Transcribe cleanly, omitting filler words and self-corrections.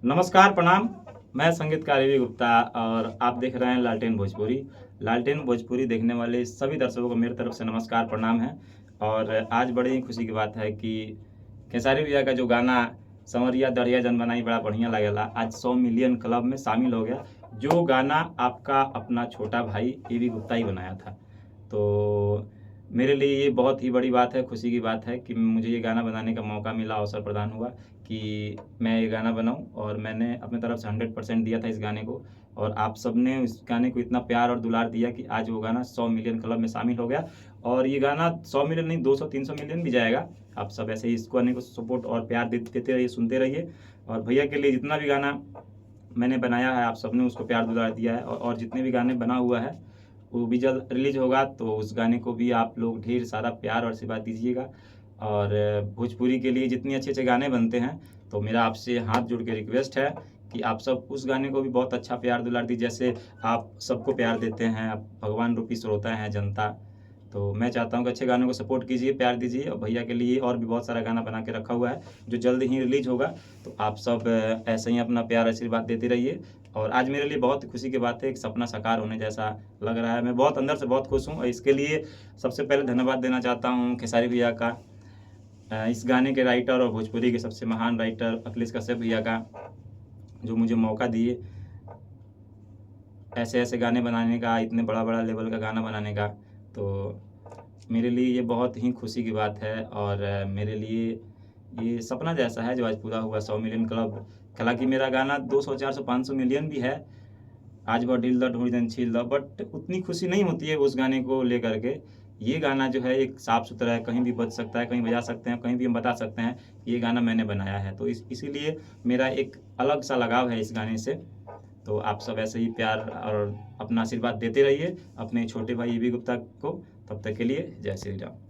नमस्कार, प्रणाम। मैं संगीतकार ए.वी. गुप्ता और आप देख रहे हैं लालटेन भोजपुरी। लालटेन भोजपुरी देखने वाले सभी दर्शकों को मेरी तरफ से नमस्कार, प्रणाम है। और आज बड़ी ही खुशी की बात है कि खेसारी भैया का जो गाना संवरिया दरिया जन बनाई बड़ा बढ़िया लागेला, आज 100 मिलियन क्लब में शामिल हो गया। जो गाना आपका अपना छोटा भाई ए.वी. गुप्ता ही बनाया था। तो मेरे लिए ये बहुत ही बड़ी बात है, खुशी की बात है कि मुझे ये गाना बनाने का मौका मिला, अवसर प्रदान हुआ कि मैं ये गाना बनाऊँ और मैंने अपनी तरफ से 100% दिया था इस गाने को। और आप सबने उस गाने को इतना प्यार और दुलार दिया कि आज वो गाना 100 मिलियन क्लब में शामिल हो गया। और ये गाना 100 मिलियन नहीं, 200-300 मिलियन भी जाएगा। आप सब ऐसे ही इस गाने को सपोर्ट और प्यार देते रहिए, सुनते रहिए। और भैया के लिए जितना भी गाना मैंने बनाया है, आप सबने उसको प्यार दुलार दिया है। और जितने भी गाने बना हुआ है वो भी जल्द रिलीज़ होगा, तो उस गाने को भी आप लोग ढेर सारा प्यार और आशीर्वाद दीजिएगा। और भोजपुरी के लिए जितने अच्छे-अच्छे गाने बनते हैं, तो मेरा आपसे हाथ जोड़ के रिक्वेस्ट है कि आप सब उस गाने को भी बहुत अच्छा प्यार दुलार दीजिए, जैसे आप सबको प्यार देते हैं। आप भगवान रूपी श्रोता हैं, जनता। तो मैं चाहता हूँ कि अच्छे गानों को सपोर्ट कीजिए, प्यार दीजिए। और भैया के लिए और भी बहुत सारा गाना बना के रखा हुआ है, जो जल्द ही रिलीज़ होगा। तो आप सब ऐसे ही अपना प्यार आशीर्वाद देते रहिए। और आज मेरे लिए बहुत खुशी की बात है, एक सपना साकार होने जैसा लग रहा है। मैं बहुत अंदर से बहुत खुश हूँ और इसके लिए सबसे पहले धन्यवाद देना चाहता हूँ खेसारी भैया का, इस गाने के राइटर और भोजपुरी के सबसे महान राइटर अखिलेश कश्यप भैया का, जो मुझे मौका दिए ऐसे-ऐसे गाने बनाने का, इतने बड़ा-बड़ा लेवल का गाना बनाने का। तो मेरे लिए ये बहुत ही खुशी की बात है और मेरे लिए ये सपना जैसा है जो आज पूरा हुआ, 100 मिलियन क्लब। हालाँकि मेरा गाना 200, 400, 500 मिलियन भी है, आज वह दिल दा ढूँढ दिन छील दा, बट उतनी खुशी नहीं होती है उस गाने को लेकर के। ये गाना जो है एक साफ-सुथरा है, कहीं भी बज सकता है, कहीं बजा सकते हैं, कहीं भी हम बता सकते हैं, ये गाना मैंने बनाया है। तो इसीलिए मेरा एक अलग-सा लगाव है इस गाने से। तो आप सब ऐसे ही प्यार और अपना आशीर्वाद देते रहिए अपने छोटे भाई ए.वी. गुप्ता को। तब तक के लिए जय श्री राम।